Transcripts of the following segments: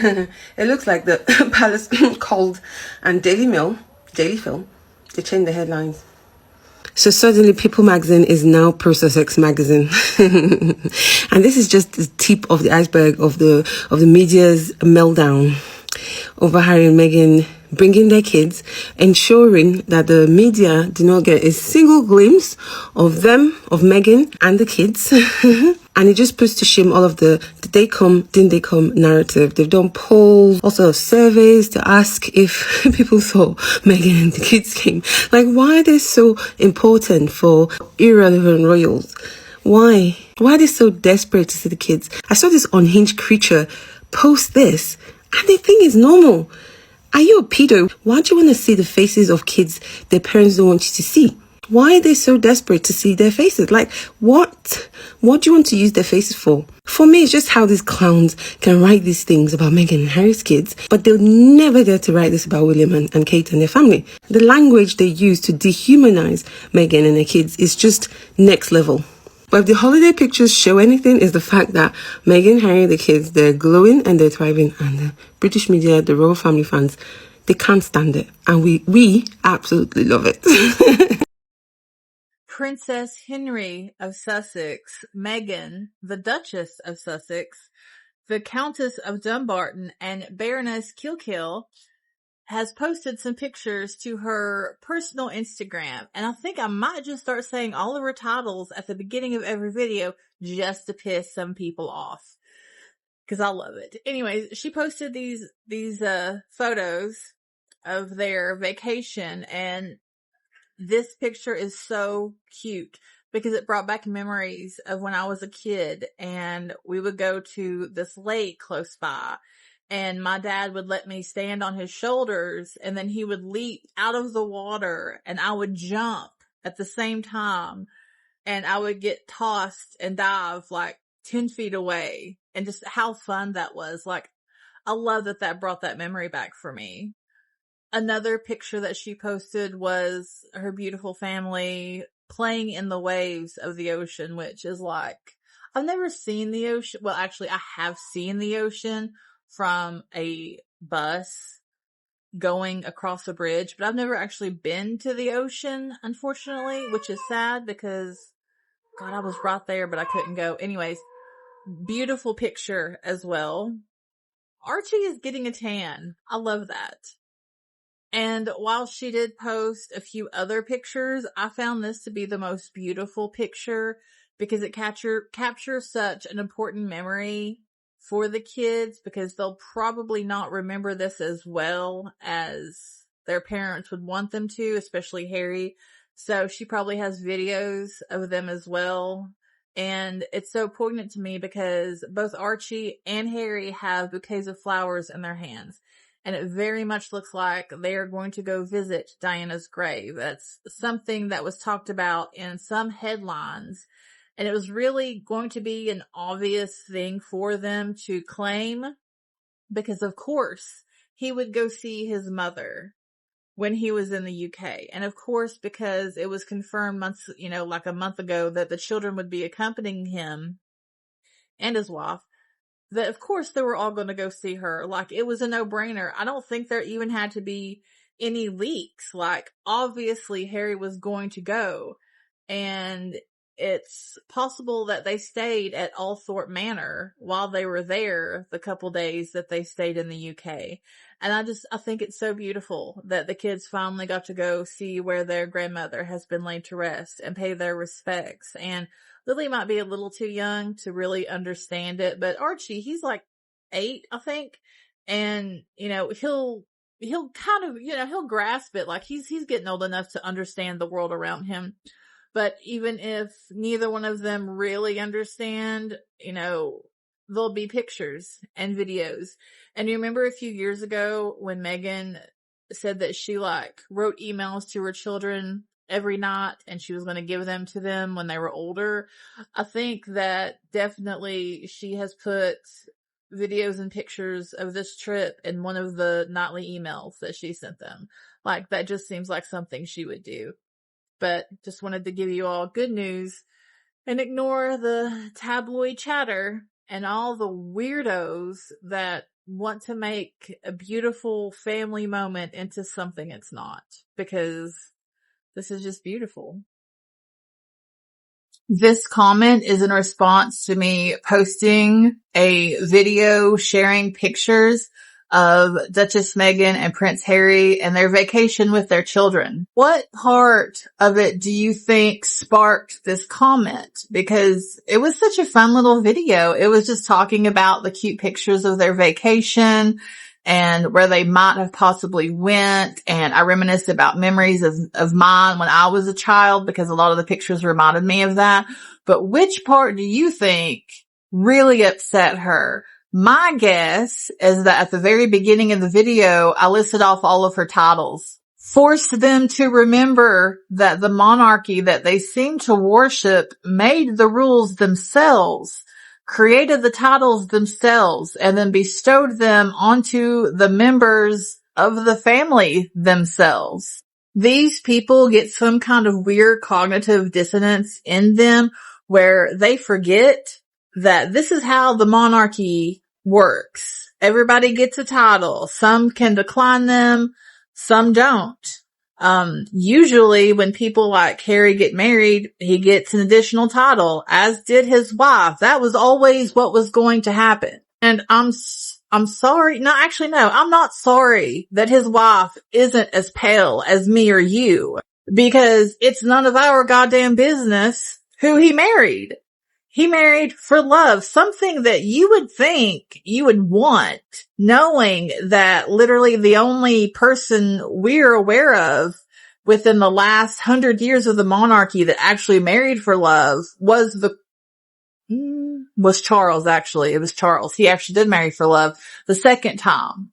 It looks like the Palace called and Daily Film, they changed the headlines. So suddenly People magazine is now Pro Sussex magazine. And this is just the tip of the iceberg of the media's meltdown over Harry and Meghan bringing their kids, ensuring that the media do not get a single glimpse of them, of Meghan and the kids. And it just puts to shame all of the did they come, didn't they come narrative. They've done polls, also surveys to ask if people saw Meghan and the kids came. Like, why are they so important for irrelevant royals? Why? Why are they so desperate to see the kids? I saw this unhinged creature post this, and they think it's normal. Are you a pedo? Why do you want to see the faces of kids their parents don't want you to see? Why are they so desperate to see their faces? Like, what? What do you want to use their faces for? For me, it's just how these clowns can write these things about Meghan and Harry's kids, but they'll never dare to write this about William and Kate and their family. The language they use to dehumanize Meghan and their kids is just next level. But if the holiday pictures show anything, is the fact that Meghan, Harry, the kids, they're glowing and they're thriving, and the British media, the royal family fans, they can't stand it. And we absolutely love it. Princess Henry of Sussex, Meghan, the Duchess of Sussex, the Countess of Dumbarton, and Baroness Kilkill has posted some pictures to her personal Instagram. And I think I might just start saying all of her titles at the beginning of every video just to piss some people off. Cause I love it. Anyways, she posted these photos of their vacation, and this picture is so cute because it brought back memories of when I was a kid and we would go to this lake close by, and my dad would let me stand on his shoulders, and then he would leap out of the water and I would jump at the same time, and I would get tossed and dive like 10 feet away, and just how fun that was. Like, I love that brought that memory back for me. Another picture that she posted was her beautiful family playing in the waves of the ocean, which is like, I've never seen the ocean. Well, actually, I have seen the ocean from a bus going across a bridge, but I've never actually been to the ocean, unfortunately, which is sad because, God, I was right there, but I couldn't go. Anyways, beautiful picture as well. Archie is getting a tan. I love that. And while she did post a few other pictures, I found this to be the most beautiful picture because it captures such an important memory for the kids, because they'll probably not remember this as well as their parents would want them to, especially Harry. So she probably has videos of them as well. And it's so poignant to me because both Archie and Harry have bouquets of flowers in their hands. And it very much looks like they are going to go visit Diana's grave. That's something that was talked about in some headlines. And it was really going to be an obvious thing for them to claim, because of course he would go see his mother when he was in the UK. And of course, because it was confirmed like a month ago that the children would be accompanying him and his wife, that of course they were all going to go see her. Like, it was a no-brainer. I don't think there even had to be any leaks. Like, obviously Harry was going to go, and it's possible that they stayed at Althorpe Manor while they were there the couple days that they stayed in the UK. And I think it's so beautiful that the kids finally got to go see where their grandmother has been laid to rest and pay their respects. And Lily might be a little too young to really understand it, but Archie, he's like 8, I think. And, he'll kind of, he'll grasp it. Like, he's getting old enough to understand the world around him. But even if neither one of them really understand, there'll be pictures and videos. And you remember a few years ago when Meghan said that she wrote emails to her children every night and she was going to give them to them when they were older? I think that definitely she has put videos and pictures of this trip in one of the nightly emails that she sent them. Like, that just seems like something she would do. But just wanted to give you all good news and ignore the tabloid chatter and all the weirdos that want to make a beautiful family moment into something it's not, because this is just beautiful. This comment is in response to me posting a video sharing pictures of Duchess Meghan and Prince Harry and their vacation with their children. What part of it do you think sparked this comment? Because it was such a fun little video. It was just talking about the cute pictures of their vacation and where they might have possibly went. And I reminisced about memories of mine when I was a child, because a lot of the pictures reminded me of that. But which part do you think really upset her? My guess is that at the very beginning of the video, I listed off all of her titles. Forced them to remember that the monarchy that they seem to worship made the rules themselves, created the titles themselves, and then bestowed them onto the members of the family themselves. These people get some kind of weird cognitive dissonance in them where they forget that this is how the monarchy works. Everybody gets a title. Some can decline them, some don't. Usually when people like Harry get married, he gets an additional title, as did his wife. That was always what was going to happen. And I'm sorry. No, actually, no, I'm not sorry that his wife isn't as pale as me or you, because it's none of our goddamn business who he married. He married for love, something that you would think you would want, knowing that literally the only person we're aware of within the last 100 years of the monarchy that actually married for love was Charles, actually. It was Charles. He actually did marry for love the second time.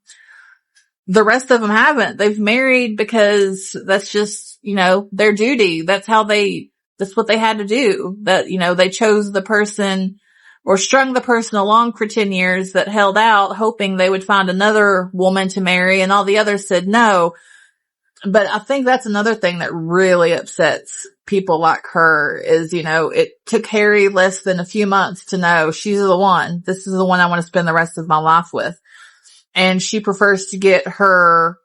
The rest of them haven't. They've married because that's just, their duty. That's what they had to do. That, they chose the person or strung the person along for 10 years that held out, hoping they would find another woman to marry, and all the others said no. But I think that's another thing that really upsets people like her is, it took Harry less than a few months to know she's the one. This is the one I want to spend the rest of my life with. And she prefers to get her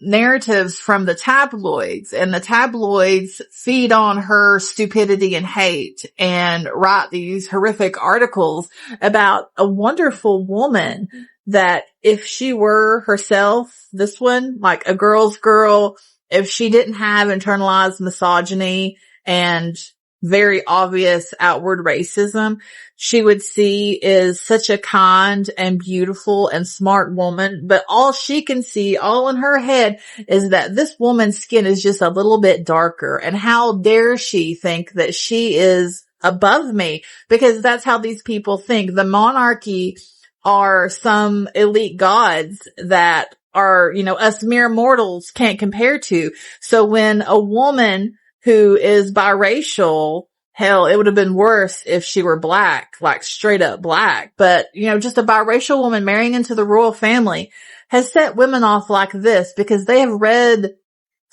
narratives from the tabloids, and the tabloids feed on her stupidity and hate and write these horrific articles about a wonderful woman that if she were herself, this one, like a girl's girl, if she didn't have internalized misogyny and very obvious outward racism, she would see is such a kind and beautiful and smart woman. But all she can see, all in her head, is that this woman's skin is just a little bit darker. And how dare she think that she is above me? Because that's how these people think. The monarchy are some elite gods that are, us mere mortals can't compare to. So when a woman who is biracial, hell, it would have been worse if she were black, like straight up black. But, just a biracial woman marrying into the royal family has set women off like this because they have read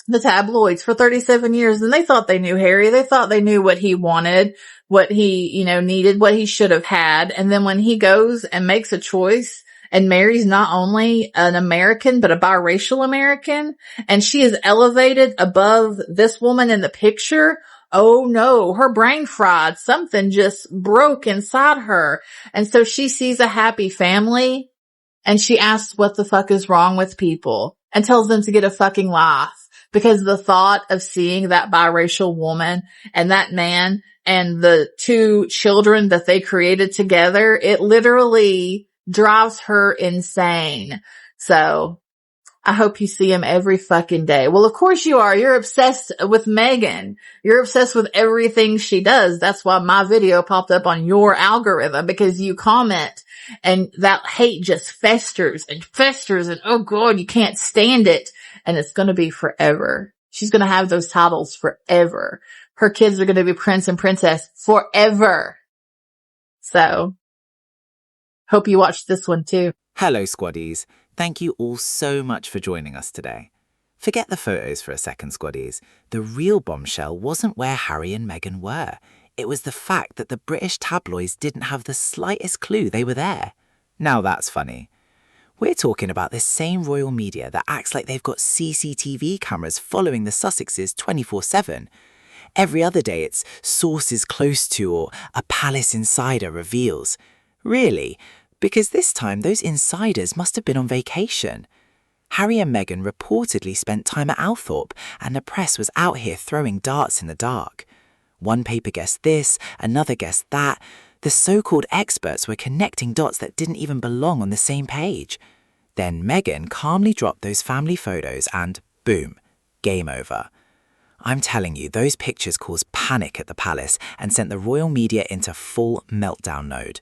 the tabloids for 37 years and they thought they knew Harry. They thought they knew what he wanted, what he, needed, what he should have had. And then when he goes and makes a choice and marries not only an American, but a biracial American, and she is elevated above this woman in the picture, oh no, her brain fried. Something just broke inside her. And so she sees a happy family and she asks what the fuck is wrong with people and tells them to get a fucking life, because the thought of seeing that biracial woman and that man and the two children that they created together, it literally drives her insane. So I hope you see him every fucking day. Well, of course you are. You're obsessed with Meghan. You're obsessed with everything she does. That's why my video popped up on your algorithm, because you comment and that hate just festers and festers and oh God, you can't stand it. And it's going to be forever. She's going to have those titles forever. Her kids are going to be prince and princess forever. So hope you watched this one too. Hello, squaddies. Thank you all so much for joining us today. Forget the photos for a second, squaddies. The real bombshell wasn't where Harry and Meghan were. It was the fact that the British tabloids didn't have the slightest clue they were there. Now that's funny. We're talking about this same royal media that acts like they've got CCTV cameras following the Sussexes 24/7. Every other day it's sources close to or a palace insider reveals. Really? Because this time those insiders must have been on vacation. Harry and Meghan reportedly spent time at Althorp, and the press was out here throwing darts in the dark. One paper guessed this, another guessed that. The so-called experts were connecting dots that didn't even belong on the same page. Then Meghan calmly dropped those family photos and boom, game over. I'm telling you, those pictures caused panic at the palace and sent the royal media into full meltdown mode.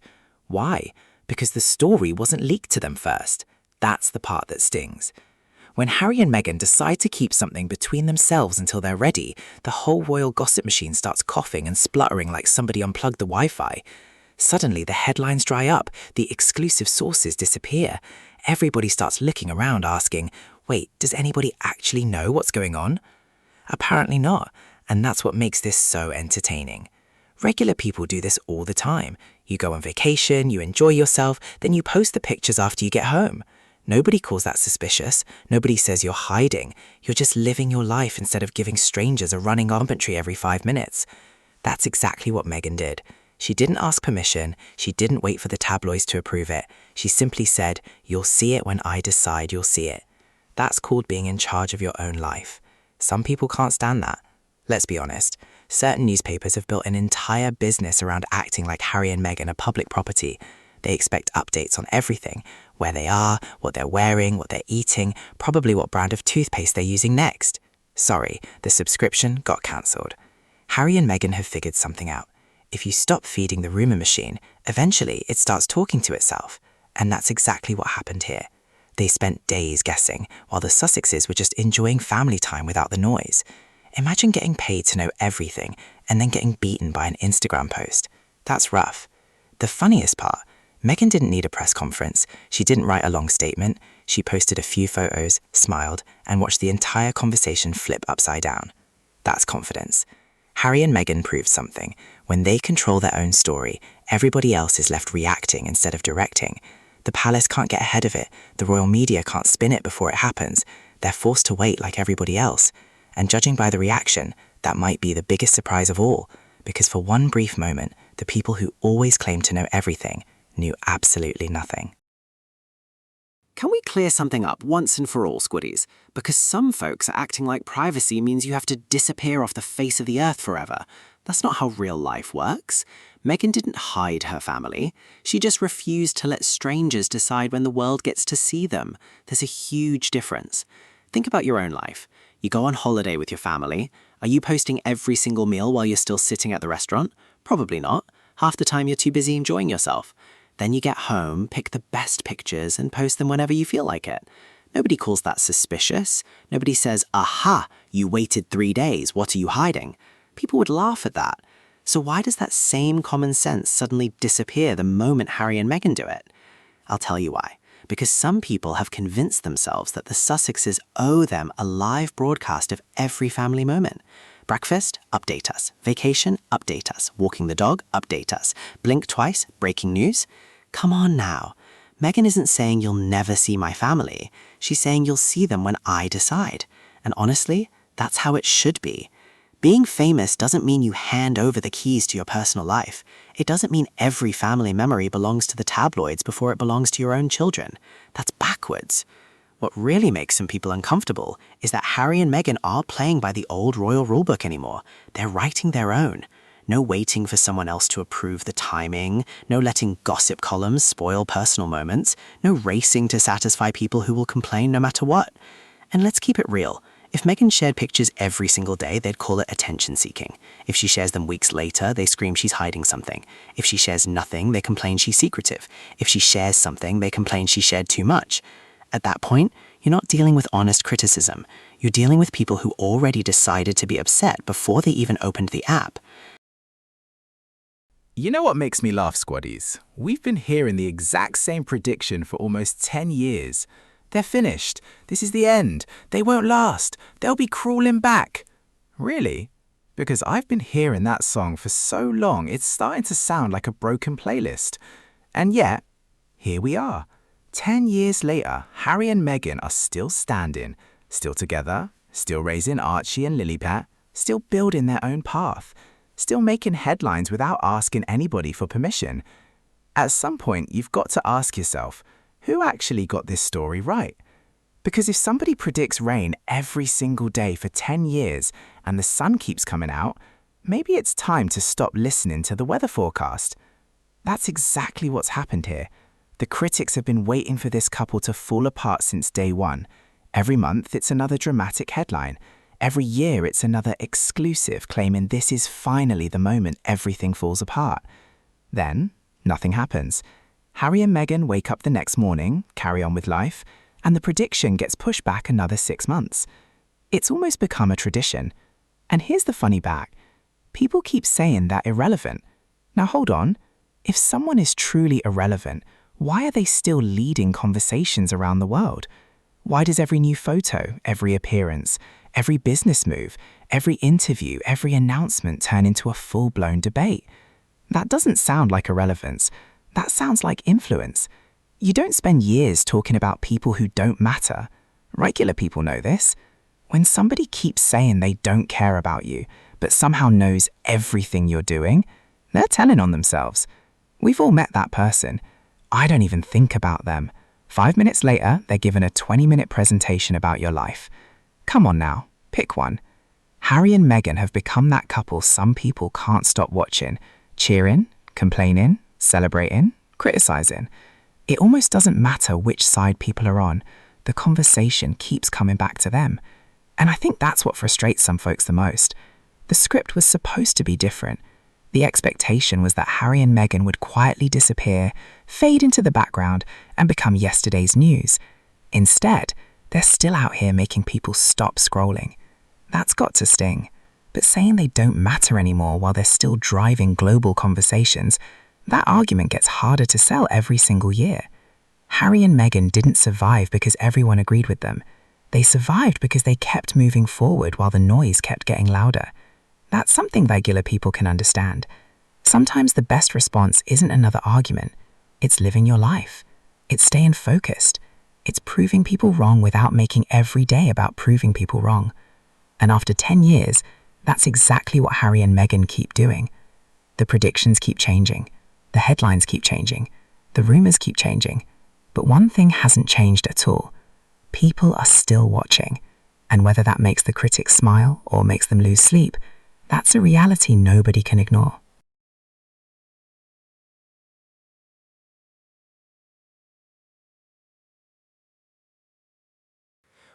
Why? Because the story wasn't leaked to them first. That's the part that stings. When Harry and Meghan decide to keep something between themselves until they're ready, the whole royal gossip machine starts coughing and spluttering like somebody unplugged the Wi-Fi. Suddenly, the headlines dry up, the exclusive sources disappear. Everybody starts looking around asking, wait, does anybody actually know what's going on? Apparently not, and that's what makes this so entertaining. Regular people do this all the time. You go on vacation, you enjoy yourself, then you post the pictures after you get home. Nobody calls that suspicious. Nobody says you're hiding. You're just living your life instead of giving strangers a running commentary every 5 minutes. That's exactly what Meghan did. She didn't ask permission. She didn't wait for the tabloids to approve it. She simply said, "You'll see it when I decide you'll see it." That's called being in charge of your own life. Some people can't stand that. Let's be honest. Certain newspapers have built an entire business around acting like Harry and Meghan are public property. They expect updates on everything, where they are, what they're wearing, what they're eating, probably what brand of toothpaste they're using next. Sorry, the subscription got cancelled. Harry and Meghan have figured something out. If you stop feeding the rumour machine, eventually it starts talking to itself. And that's exactly what happened here. They spent days guessing, while the Sussexes were just enjoying family time without the noise. Imagine getting paid to know everything and then getting beaten by an Instagram post. That's rough. The funniest part, Meghan didn't need a press conference. She didn't write a long statement. She posted a few photos, smiled, and watched the entire conversation flip upside down. That's confidence. Harry and Meghan proved something. When they control their own story, everybody else is left reacting instead of directing. The palace can't get ahead of it. The royal media can't spin it before it happens. They're forced to wait like everybody else. And judging by the reaction, that might be the biggest surprise of all, because for one brief moment, the people who always claim to know everything knew absolutely nothing. Can we clear something up once and for all, Squiddies? Because some folks are acting like privacy means you have to disappear off the face of the earth forever. That's not how real life works. Meghan didn't hide her family. She just refused to let strangers decide when the world gets to see them. There's a huge difference. Think about your own life. You go on holiday with your family. Are you posting every single meal while you're still sitting at the restaurant? Probably not. Half the time you're too busy enjoying yourself. Then you get home, pick the best pictures, and post them whenever you feel like it. Nobody calls that suspicious. Nobody says, "Aha, you waited 3 days, what are you hiding?" People would laugh at that. So why does that same common sense suddenly disappear the moment Harry and Meghan do it? I'll tell you why. Because some people have convinced themselves that the Sussexes owe them a live broadcast of every family moment. Breakfast, update us. Vacation, update us. Walking the dog, update us. Blink twice, breaking news. Come on now. Meghan isn't saying you'll never see my family. She's saying you'll see them when I decide. And honestly, that's how it should be. Being famous doesn't mean you hand over the keys to your personal life. It doesn't mean every family memory belongs to the tabloids before it belongs to your own children. That's backwards. What really makes some people uncomfortable is that Harry and Meghan aren't playing by the old royal rulebook anymore. They're writing their own. No waiting for someone else to approve the timing, no letting gossip columns spoil personal moments, no racing to satisfy people who will complain no matter what. And let's keep it real. If Meghan shared pictures every single day, they'd call it attention-seeking. If she shares them weeks later, they scream she's hiding something. If she shares nothing, they complain she's secretive. If she shares something, they complain she shared too much. At that point, you're not dealing with honest criticism. You're dealing with people who already decided to be upset before they even opened the app. You know what makes me laugh, Squaddies? We've been hearing the exact same prediction for almost 10 years. They're finished. This is the end. They won't last. They'll be crawling back. Really? Because I've been hearing that song for so long, it's starting to sound like a broken playlist. And yet, here we are. 10 years later, Harry and Meghan are still standing, still together, still raising Archie and Lili, still building their own path, still making headlines without asking anybody for permission. At some point, you've got to ask yourself, who actually got this story right? Because if somebody predicts rain every single day for 10 years and the sun keeps coming out, maybe it's time to stop listening to the weather forecast. That's exactly what's happened here. The critics have been waiting for this couple to fall apart since day one. Every month, it's another dramatic headline. Every year, it's another exclusive claiming this is finally the moment everything falls apart. Then, nothing happens. Harry and Meghan wake up the next morning, carry on with life, and the prediction gets pushed back another 6 months. It's almost become a tradition. And here's the funny back. People keep saying they're irrelevant. Now hold on. If someone is truly irrelevant, why are they still leading conversations around the world? Why does every new photo, every appearance, every business move, every interview, every announcement turn into a full-blown debate? That doesn't sound like irrelevance. That sounds like influence. You don't spend years talking about people who don't matter. Regular people know this. When somebody keeps saying they don't care about you, but somehow knows everything you're doing, they're telling on themselves. We've all met that person. I don't even think about them. 5 minutes later, they're given a 20-minute presentation about your life. Come on now, pick one. Harry and Meghan have become that couple some people can't stop watching, cheering, complaining, celebrating, criticizing. It almost doesn't matter which side people are on. The conversation keeps coming back to them. And I think that's what frustrates some folks the most. The script was supposed to be different. The expectation was that Harry and Meghan would quietly disappear, fade into the background, and become yesterday's news. Instead, they're still out here making people stop scrolling. That's got to sting. But saying they don't matter anymore while they're still driving global conversations, that argument gets harder to sell every single year. Harry and Meghan didn't survive because everyone agreed with them. They survived because they kept moving forward while the noise kept getting louder. That's something regular people can understand. Sometimes the best response isn't another argument. It's living your life. It's staying focused. It's proving people wrong without making every day about proving people wrong. And after 10 years, that's exactly what Harry and Meghan keep doing. The predictions keep changing. The headlines keep changing. The rumors keep changing. But one thing hasn't changed at all. People are still watching. And whether that makes the critics smile or makes them lose sleep, that's a reality nobody can ignore.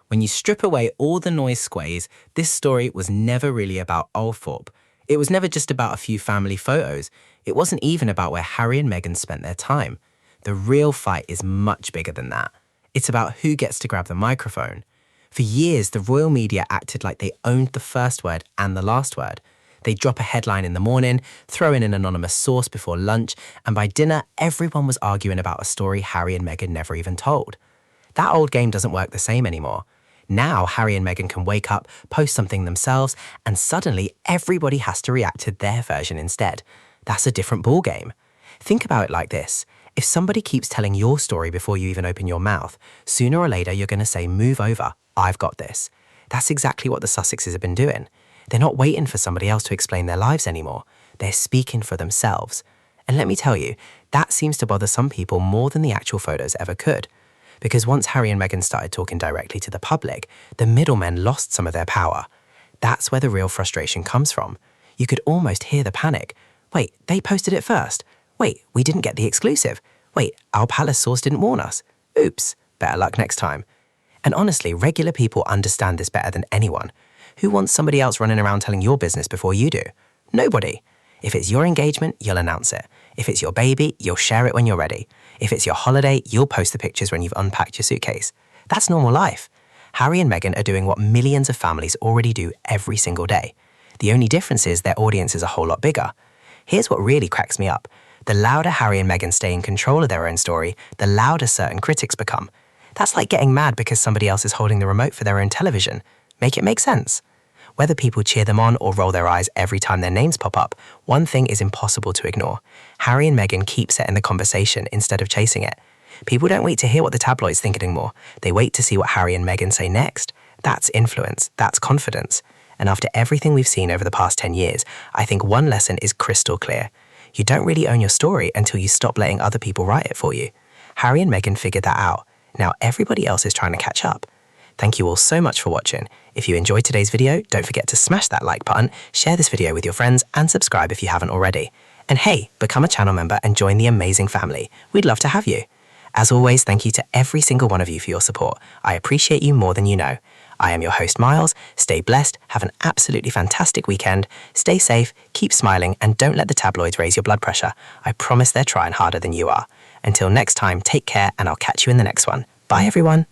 When you strip away all the noise squays, this story was never really about Althorp. It was never just about a few family photos. It wasn't even about where Harry and Meghan spent their time. The real fight is much bigger than that. It's about who gets to grab the microphone. For years, the royal media acted like they owned the first word and the last word. They'd drop a headline in the morning, throw in an anonymous source before lunch, and by dinner, everyone was arguing about a story Harry and Meghan never even told. That old game doesn't work the same anymore. Now, Harry and Meghan can wake up, post something themselves, and suddenly everybody has to react to their version instead. That's a different ballgame. Think about it like this. If somebody keeps telling your story before you even open your mouth, sooner or later you're going to say, "Move over, I've got this." That's exactly what the Sussexes have been doing. They're not waiting for somebody else to explain their lives anymore. They're speaking for themselves. And let me tell you, that seems to bother some people more than the actual photos ever could. Because once Harry and Meghan started talking directly to the public, the middlemen lost some of their power. That's where the real frustration comes from. You could almost hear the panic. Wait, they posted it first. Wait, we didn't get the exclusive. Wait, our palace source didn't warn us. Oops, better luck next time. And honestly, regular people understand this better than anyone. Who wants somebody else running around telling your business before you do? Nobody. If it's your engagement, you'll announce it. If it's your baby, you'll share it when you're ready. If it's your holiday, you'll post the pictures when you've unpacked your suitcase. That's normal life. Harry and Meghan are doing what millions of families already do every single day. The only difference is their audience is a whole lot bigger. Here's what really cracks me up. The louder Harry and Meghan stay in control of their own story, the louder certain critics become. That's like getting mad because somebody else is holding the remote for their own television. Make it make sense. Whether people cheer them on or roll their eyes every time their names pop up, one thing is impossible to ignore. Harry and Meghan keep setting the conversation instead of chasing it. People don't wait to hear what the tabloids think anymore. They wait to see what Harry and Meghan say next. That's influence. That's confidence. And after everything we've seen over the past 10 years, I think one lesson is crystal clear. You don't really own your story until you stop letting other people write it for you. Harry and Meghan figured that out. Now everybody else is trying to catch up. Thank you all so much for watching. If you enjoyed today's video, don't forget to smash that like button, share this video with your friends, and subscribe if you haven't already. And hey, become a channel member and join the amazing family. We'd love to have you. As always, thank you to every single one of you for your support. I appreciate you more than you know. I am your host, Miles. Stay blessed, have an absolutely fantastic weekend, stay safe, keep smiling, and don't let the tabloids raise your blood pressure. I promise they're trying harder than you are. Until next time, take care, and I'll catch you in the next one. Bye, everyone.